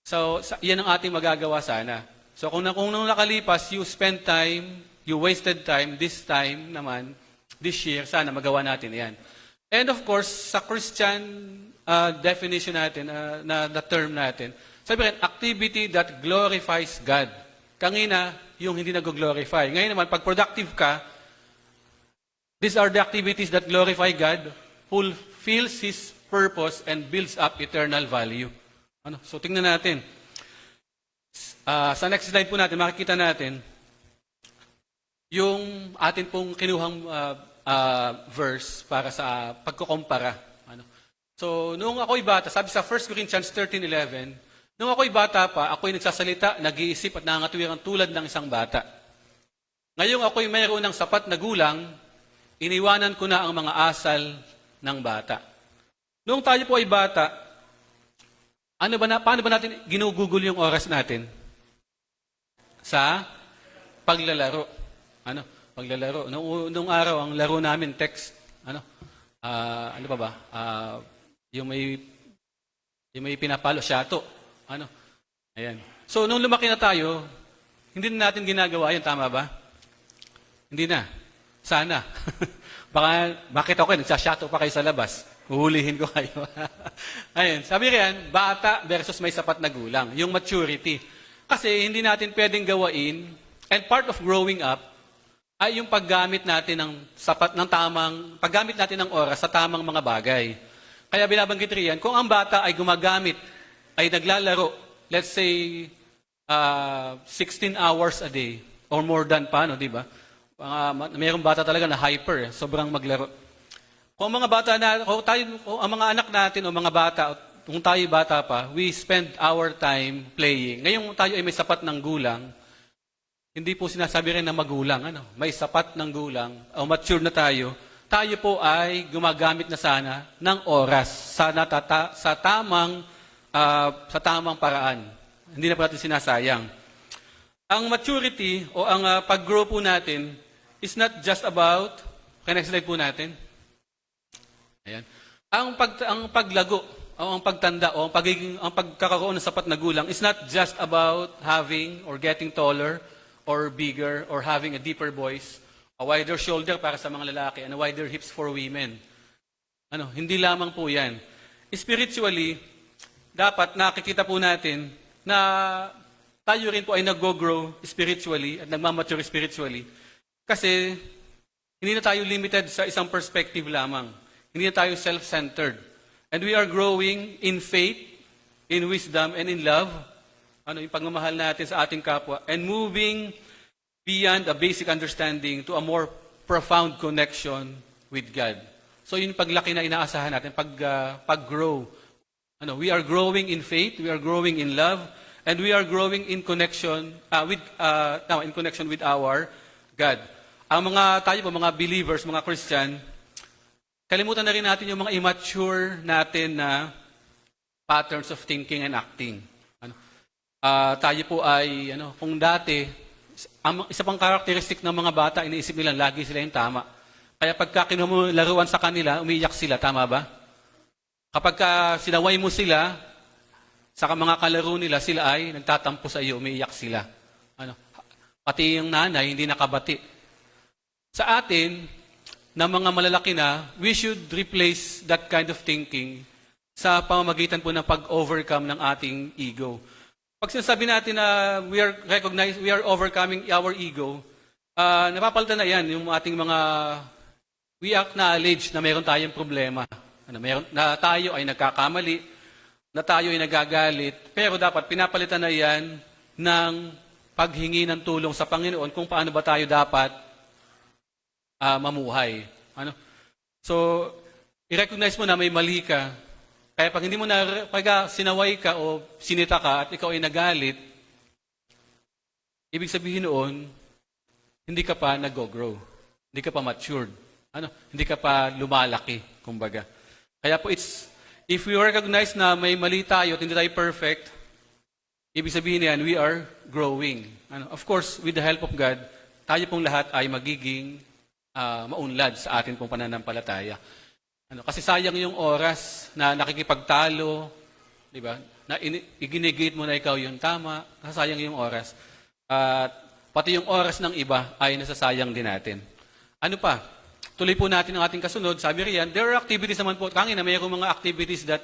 So, yan ang ating magagawa sana. So, kung nung nakalipas, you spend time, you wasted time, this time naman, this year, sana magawa natin yan. And of course, sa Christian definition natin, na term natin, sabi rin, activity that glorifies God. Kanina, yung hindi nag-glorify. Ngayon naman, pag productive ka, these are the activities that glorify God, fulfills His purpose, and builds up eternal value. So, tingnan natin. Sa next slide po natin, makikita natin yung atin pong kinuhang verse para sa pagkukumpara. So, noong ako'y bata, sabi sa 1 Corinthians 13:11, nung ako'y bata pa, ako'y nagsasalita, nag-iisip at nangangatwiran tulad ng isang bata. Ngayong ako'y mayroon ng sapat na gulang, iniwanan ko na ang mga asal ng bata. Noong tayo po ay bata, paano ba natin ginugugol yung oras natin? Sa paglalaro. Paglalaro. Noong araw, ang laro namin, text. Ano pa ba? Yung may pinapalo, shato. Ayan. So, nung lumaki na tayo, hindi na natin ginagawa yun, tama ba? Hindi na. Sana. Bakit ako nagsashato pa kayo sa labas? Uhulihin ko kayo. Ayun. Sabi riyan, bata versus may sapat na gulang. Yung maturity. Kasi hindi natin pwedeng gawain, and part of growing up, ay yung paggamit natin paggamit natin ng oras sa tamang mga bagay. Kaya binabanggit riyan, kung ang bata ay gumagamit, ay naglalaro, let's say, 16 hours a day, or more than pa, di ba? Mayroong bata talaga na hyper, sobrang maglaro. Kung mga bata ang mga anak natin, o mga bata, kung tayo bata pa, we spend our time playing. Ngayon tayo ay may sapat ng gulang, hindi po sinasabi rin na magulang, may sapat ng gulang, o mature na tayo po ay gumagamit na sana ng oras sa tamang paraan. Hindi na po natin sinasayang. Ang maturity o ang pag-grow po natin is not just about, next slide po natin. Ayan. Ang paglago o ang pagtanda o ang pagkakaroon ng sapat na gulang is not just about having or getting taller or bigger or having a deeper voice, a wider shoulder para sa mga lalaki and a wider hips for women. Hindi lamang po 'yan. Spiritually, dapat nakikita po natin na tayo rin po ay nag-grow spiritually at nagmamature spiritually. Kasi hindi na tayo limited sa isang perspective lamang. Hindi na tayo self-centered. And we are growing in faith, in wisdom, and in love. Yung pagmamahal natin sa ating kapwa. And moving beyond a basic understanding to a more profound connection with God. So yung paglaki na inaasahan natin, pag-grow. We are growing in faith, we are growing in love, and we are growing in connection with our God. tayo po, mga believers, mga Christian, kalimutan na rin natin yung mga immature natin na patterns of thinking and acting. Tayo po ay, kung dati, isa pang characteristic ng mga bata, iniisip nila, lagi sila yung tama. Kaya pagka kinuha mo laruan sa kanila, umiiyak sila, tama ba? Kapag sinaway mo sila, sa mga kalaro nila, sila ay nagtatampo sa iyo, umiiyak sila. Pati yung nanay, hindi nakabati. Sa atin, na mga malalaki na, we should replace that kind of thinking sa pamamagitan po ng pag-overcome ng ating ego. Pag sinasabi natin na we are overcoming our ego, napapalitan na yan yung ating we acknowledge na meron tayong problema. Na tayo ay nagkakamali, na tayo ay nagagalit, pero dapat pinapalitan na yan ng paghingi ng tulong sa Panginoon kung paano ba tayo dapat mamuhay. So, i-recognize mo na may mali ka. Kaya pag hindi mo pag sinaway ka o sinita ka at ikaw ay nagalit, ibig sabihin noon, hindi ka pa nag-grow. Hindi ka pa matured. Hindi ka pa lumalaki, kumbaga. Kaya po if we recognize na may mali tayo at hindi tayo perfect, ibig sabihin yan, we are growing. Of course, with the help of God, tayo pong lahat ay magiging maunlad sa atin pong pananampalataya. Kasi sayang yung oras na nakikipagtalo, di ba? Na iginigate mo na ikaw yung tama, nasayang yung oras. At pati yung oras ng iba ay nasasayang din natin. Ano pa? Tuloy po natin ang ating kasunod. Sabi riyan, there are activities naman po. Kangina, mayroong mga activities that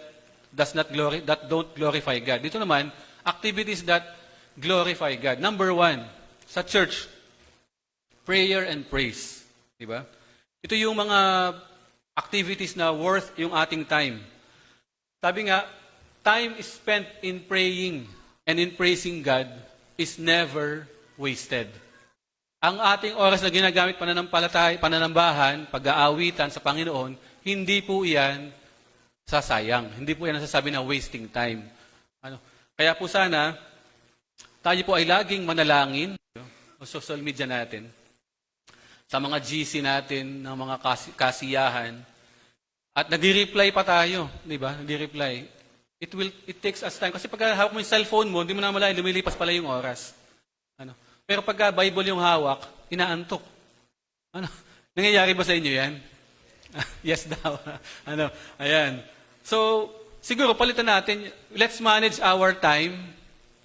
don't glorify God. Dito naman, activities that glorify God. Number 1, sa church, prayer and praise. Diba? Ito yung mga activities na worth yung ating time. Sabi nga, time is spent in praying and in praising God is never wasted. Ang ating oras na ginagamit pananambahan, pag-aawitan sa Panginoon, hindi po yan sasayang. Hindi po yan nasasabi na wasting time. Kaya po sana, tayo po ay laging manalangin o social media natin, sa mga GC natin, ng mga kasiyahan, at nag-reply pa tayo, di ba? Nag-reply. It takes us time. Kasi pag hawak mo yung cellphone mo, hindi mo na malayan, lumilipas pala yung oras. Pero pagka Bible yung hawak, inaantok. Nangyayari ba sa inyo yan? Yes daw. Ayan. So, siguro palitan natin, let's manage our time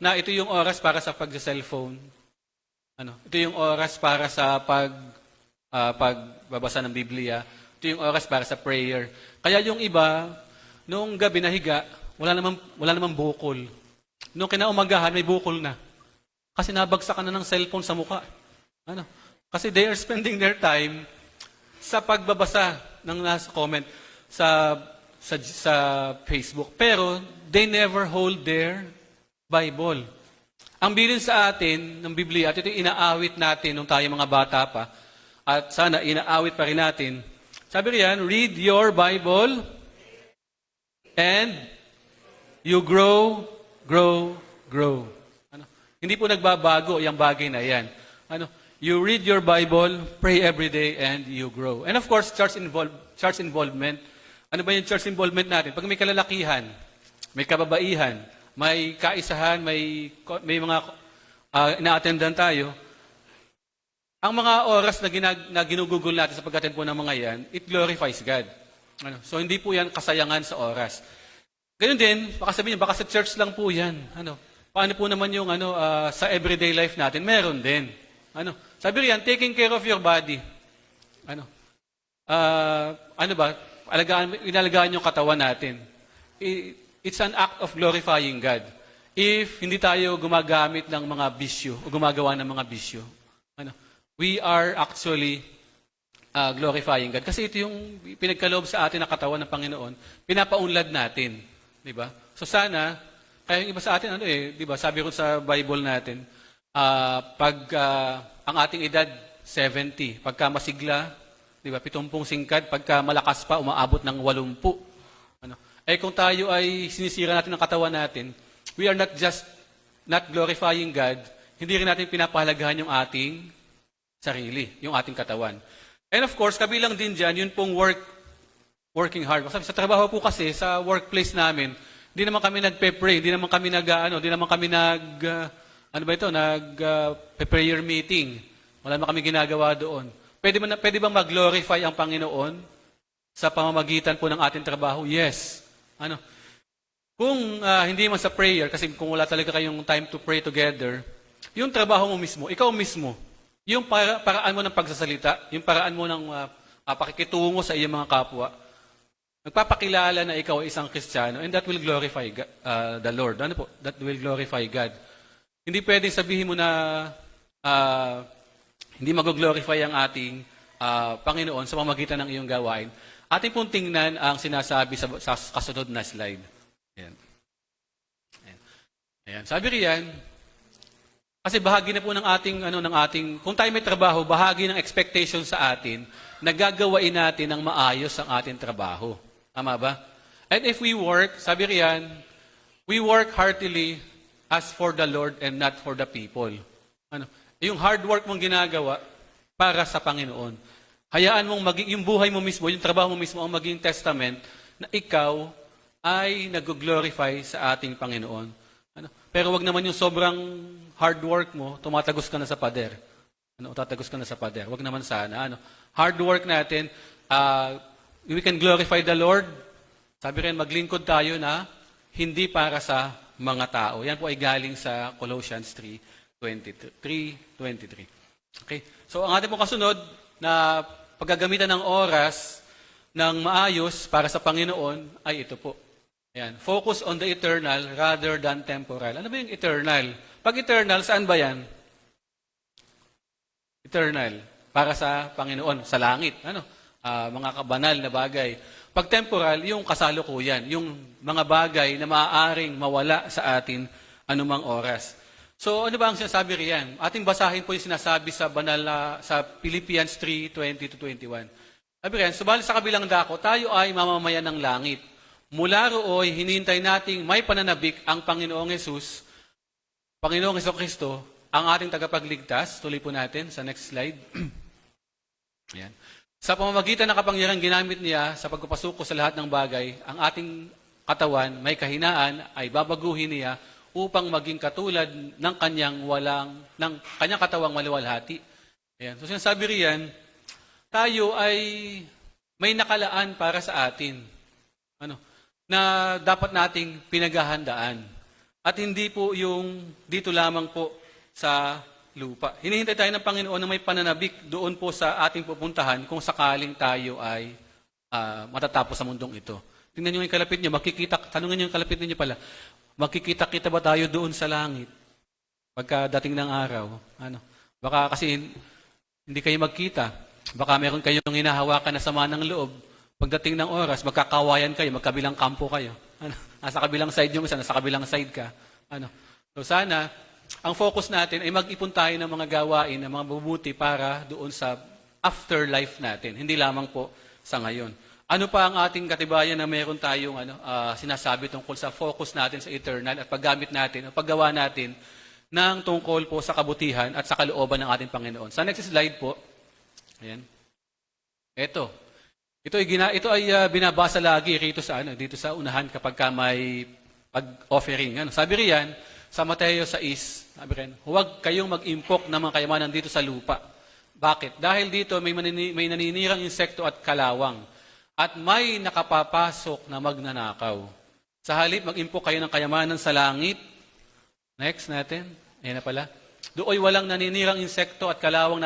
na ito yung oras para sa pag-cellphone. Ito yung oras para sa pagbabasa ng Biblia. Ito yung oras para sa prayer. Kaya yung iba, noong gabi nahiga, wala namang bukol. Noong kinaumagahan, may bukol na. Kasi nabagsak ka na ng cellphone sa mukha. Kasi they are spending their time sa pagbabasa ng nasa comment sa Facebook. Pero they never hold their Bible. Ang bilin sa atin ng Biblia, at ito yung inaawit natin nung tayo mga bata pa, at sana inaawit pa rin natin. Sabi riyan, read your Bible and you grow. Hindi po nagbabago yung bagay na yan. You read your Bible, pray every day, and you grow. And of course, church involvement. Ano ba yung church involvement natin? Pag may kalalakihan, may kababaihan, may kaisahan, may mga ina-attendan tayo, ang mga oras na ginugugol natin sa pag-attend po ng mga yan, it glorifies God. So hindi po yan kasayangan sa oras. Ganun din, baka sabihin, baka sa church lang po yan. Paano po naman yung sa everyday life natin? Meron din. Sabi riyan, taking care of your body. Inalagaan yung katawan natin. It's an act of glorifying God. If hindi tayo gumagamit ng mga bisyo o gumagawa ng mga bisyo, we are actually glorifying God. Kasi ito yung pinagkaloob sa atin na katawan ng Panginoon, pinapaunlad natin. Diba? So sana, kaya yung iba sa atin, di ba? Sabi ko sa Bible natin, ang ating edad, 70. Pagka masigla, di ba? 70 singkad. Pagka malakas pa, umaabot ng 80. Kung tayo ay sinisira natin ang katawan natin, we are not glorifying God, hindi rin natin pinapahalagahan yung ating sarili, yung ating katawan. And of course, kabilang din dyan, yun pong working hard. Kasi sa trabaho po kasi, sa workplace namin, hindi naman kami nagpe-pray, hindi naman kami prayer meeting. Wala naman kami ginagawa doon. Pwede bang mag-glorify ang Panginoon sa pamamagitan po ng ating trabaho? Yes. Kung hindi man sa prayer, kasi kung wala talaga kayong time to pray together, yung trabaho mo mismo, ikaw mismo, yung paraan mo ng pagsasalita, yung paraan mo ng pakikitungo sa iyong mga kapwa, nagpapakilala na ikaw ay isang Kristiyano, and that will glorify the Lord. That will glorify God. Hindi pwedeng sabihin mo na hindi mag-glorify ang ating Panginoon sa pamamagitan ng iyong gawain. Ating pong tingnan ang sinasabi sa kasunod na slide. Ayan. Ayan. Sabi riyan, kasi bahagi na po ng ating, kung tayo may trabaho, bahagi ng expectation sa atin, nagagawain natin ng maayos ang ating trabaho. Tama ba? And if we work, sabi riyan, we work heartily as for the Lord and not for the people. Yung hard work mong ginagawa para sa Panginoon. Hayaan mong yung buhay mo mismo, yung trabaho mo mismo ang maging testament na ikaw ay nag-glorify sa ating Panginoon. Pero wag naman yung sobrang hard work mo, tumatagos ka na sa pader. Tatagos ka na sa pader. Wag naman sana. Hard work natin, we can glorify the Lord. Sabi rin, maglingkod tayo na hindi para sa mga tao. Yan po ay galing sa Colossians 3:23. Okay? So, ang ating po kasunod na paggagamitan ng oras ng maayos para sa Panginoon ay ito po. Ayan. Focus on the eternal rather than temporal. Ano ba yung eternal? Pag eternal, saan ba yan? Eternal. Para sa Panginoon, sa langit. Mga kabanal na bagay. Pag temporal, yung kasalukuyan. Yung mga bagay na maaaring mawala sa atin anumang oras. So, ano ba ang sinasabi riyan? Ating basahin po yung sinasabi sa sa Philippians 3:20-21. Sabi riyan, subalit sa kabilang dako, tayo ay mamamayan ng langit. Mula rooy, hinihintay nating may pananabik ang Panginoong Hesukristo, ang ating tagapagligtas. Tuloy po natin sa next slide. Ayan. Sa pamamagitan ng kapangyarihang ginamit niya sa pagpapasuko sa lahat ng bagay, ang ating katawan, may kahinaan, ay babaguhin niya upang maging katulad ng kanyang katawang maluwalhati. Ayan. So sinasabi riyan, tayo ay may nakalaan para sa atin. Na dapat nating pinaghahandaan. At hindi po yung dito lamang po sa lupa. Hinihintay tayo ng Panginoon na may pananabik doon po sa ating pupuntahan kung sakaling tayo ay matatapos sa mundong ito. Tingnan nyo yung kalapit nyo, tanungin nyo yung kalapit niyo pala, makikita-kita ba tayo doon sa langit pagkadating ng araw? Baka kasi hindi kayo magkita. Baka meron kayong hinahawakan na sama ng loob. Pagdating ng oras, magkakawayan kayo, magkabilang kampo kayo. Nasa kabilang side yung isa, nasa kabilang side ka. So sana, ang focus natin ay mag-ipon tayo ng mga gawain, ng mga mabubuti para doon sa afterlife natin. Hindi lamang po sa ngayon. Ano pa ang ating katibayan na meron tayong sinasabi tungkol sa focus natin sa eternal at paggamit natin, o paggawa natin ng tungkol po sa kabutihan at sa kalooban ng ating Panginoon. Sa next slide po, ayan. Ito ay binabasa lagi dito sa unahan kapag may pag-offering. Sabi riyan, sa Mateo 6, sabi rin, huwag kayong mag-impok ng mga kayamanan dito sa lupa. Bakit? Dahil dito may naninirang insekto at kalawang at may nakapapasok na magnanakaw. Sa halip, mag-impok kayo ng kayamanan sa langit. Next natin. Ayan na pala. Dooy walang naninirang insekto at kalawang,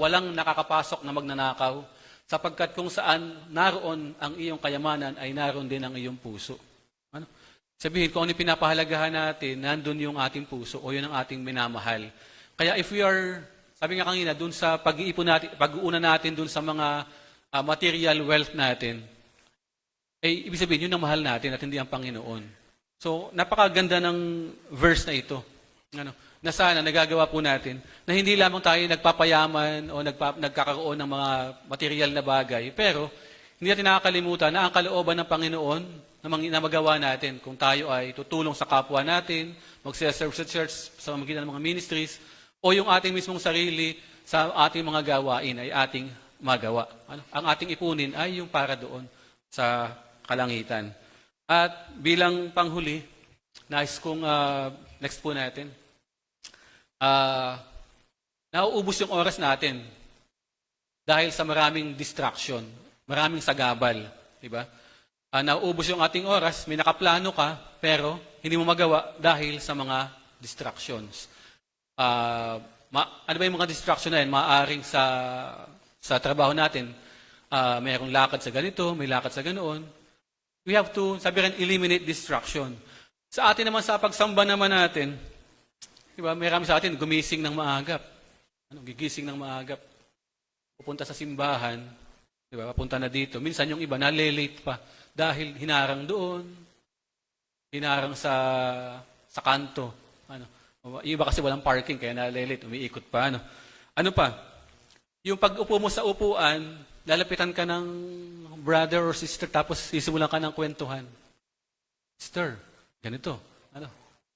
walang nakakapasok na magnanakaw. Sapagkat kung saan naroon ang iyong kayamanan, ay naroon din ang iyong puso. Sabihin, kung ano pinapahalagahan natin, nandun yung ating puso o yun ang ating minamahal. Kaya if we are, sabi nga kanina, dun sa pag-iipon natin, pag-uuna natin dun sa mga material wealth natin, ibig sabihin, yun ang mahal natin at hindi ang Panginoon. So, napakaganda ng verse na ito. Na sana nagagawa po natin na hindi lamang tayo nagpapayaman o nagkakaroon ng mga material na bagay, pero hindi natin nakakalimutan na ang kalooban ng Panginoon na magawa natin kung tayo ay tutulong sa kapwa natin, magse-serve sa church sa pamamagitan ng mga ministries, o yung ating mismong sarili sa ating mga gawain ay ating magawa. Ang ating ipunin ay yung para doon sa kalangitan. At bilang panghuli, nais kong next po natin, nauubos yung oras natin dahil sa maraming distraction, maraming sagabal, di ba? Nauubos yung ating oras, may nakaplano ka, pero hindi mo magawa dahil sa mga distractions. Ano ba yung mga distraction na yan? Maaaring sa trabaho natin, mayroong lakad sa ganito, may lakad sa ganoon. We have to, sabi rin, eliminate distraction. Sa atin naman, sa pagsamba naman natin, diba, marami sa atin gumising ng maagap. Gigising ng maagap. Pupunta sa simbahan, diba, papunta na dito. Minsan yung iba, nalilate pa dahil hinarang doon, hinarang sa kanto. Yung iba kasi walang parking, kaya nalilate, umiikot pa. Ano pa? Yung pag-upo mo sa upuan, lalapitan ka ng brother or sister, tapos sisimulan ka ng kwentuhan. Sister, ganito.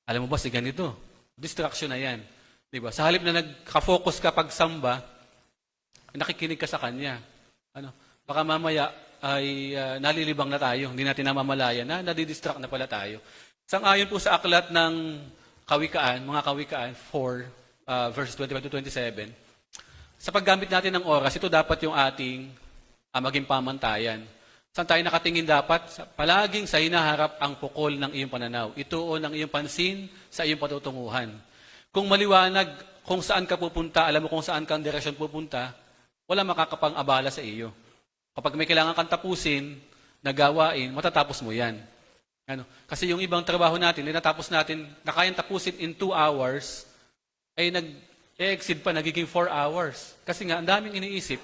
Alam mo ba si ganito? Distraction na yan. Diba? Sa halip na nagka-focus ka pag samba, nakikinig ka sa kanya. Baka mamaya ay nalilibang na tayo. Hindi natin namamalayan na nadidistract na pala tayo. Sang-ayon po sa aklat ng Kawikaan, mga Kawikaan 4, verses 25 to 27, sa paggamit natin ng oras, ito dapat yung ating maging pamantayan. Saan tayo nakatingin dapat? Palaging sa hinaharap ang pukol ng iyong pananaw. Ituon ang iyong pansin sa iyong patutunguhan. Kung maliwanag kung saan ka pupunta, alam mo kung saan kang direksyon pupunta, wala makakapang-abala sa iyo. Kapag may kailangan kang tapusin na gawain, matatapos mo yan. Kasi yung ibang trabaho natin, natapos natin, na kayang tapusin in 2 hours, ay nag-exceed pa, nagiging 4 hours. Kasi nga, ang daming iniisip.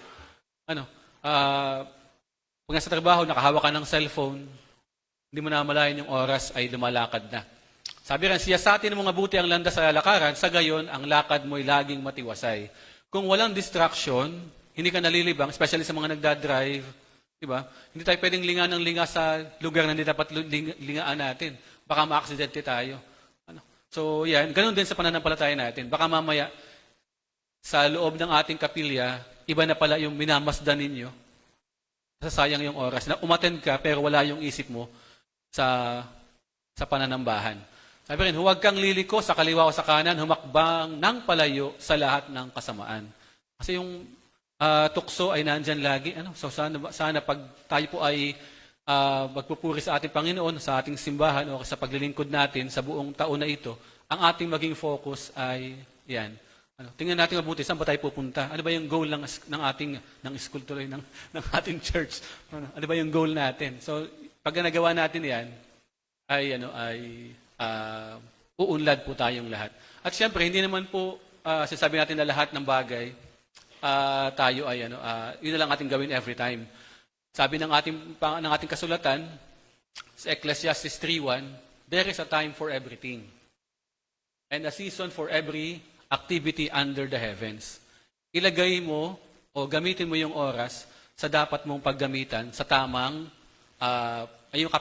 Pag nasa trabaho, nakahawak ka ng cellphone, hindi mo na malayan yung oras ay lumalakad na. Sabi rin, siyasatin mo mabuti ang landas sa lalakaran, sa gayon, ang lakad mo'y laging matiwasay. Kung walang distraction, hindi ka nalilibang, especially sa mga nagdadrive, diba? Hindi tayo pwedeng linga ng linga sa lugar na hindi dapat lingaan natin. Baka ma-aksidente tayo. So yan, ganun din sa pananampalataya natin. Baka mamaya, sa loob ng ating kapilya, iba na pala yung minamasdan ninyo. Sasayang yung oras na umattend ka pero wala yung isip mo sa pananambahan. Sabi rin, huwag kang liliko sa kaliwa o sa kanan, humakbang ng palayo sa lahat ng kasamaan. Kasi yung tukso ay nandyan lagi. So sana pag tayo po ay magpupuri sa ating Panginoon, sa ating simbahan o sa paglilingkod natin sa buong taon na ito, ang ating maging focus ay yan. Tingnan natin mabuti, saan ba tayo pupunta? Ano ba yung goal ng school tuloy, ng ating church? Ano ba yung goal natin? So pag nagawa natin yan, ay uunlad po tayong lahat. At siyempre, hindi naman po sinasabi natin na lahat ng bagay tayo ay yun na lang ating gawin every time. Sabi ng ating kasulatan sa Ecclesiastes 3:1, there is a time for everything and a season for every activity under the heavens. Ilagay mo o gamitin mo yung oras sa dapat mong paggamitan sa tamang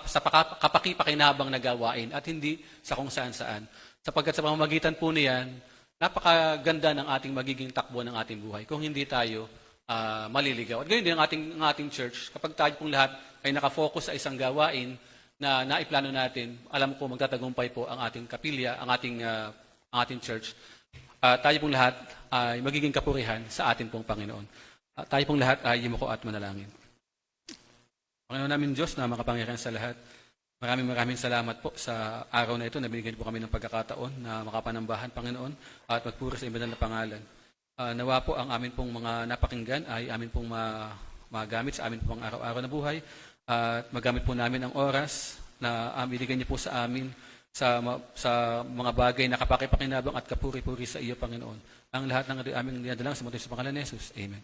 sa kapakipakinabang na gawain at hindi sa kung saan-saan. Sapagkat sa pamamagitan po niyan, napakaganda ng ating magiging takbo ng ating buhay kung hindi tayo maliligaw. At ganyan din ang ating church. Kapag tayo pong lahat ay nakafocus sa isang gawain na naiplano natin, alam ko magtatagumpay po ang ating kapilya, ang ating church. Tayo pong lahat ay magiging kapurihan sa ating pong Panginoon. Tayo pong lahat ay yumuko at manalangin. Panginoon namin Diyos na makapangyarihan sa lahat, maraming salamat po sa araw na ito na binigyan po kami ng pagkakataon na makapanambahan, Panginoon, at magpuri sa ibanal na pangalan. Nawa po ang amin pong mga napakinggan ay amin pong magamit sa amin pong araw-araw na buhay at magamit po namin ang oras na binigyan niyo po sa amin sa mga bagay na kapakipakinabang at kapuri-puri sa iyo, Panginoon. Ang lahat ng aming dinadalang sa pangalan ni Jesus. Amen.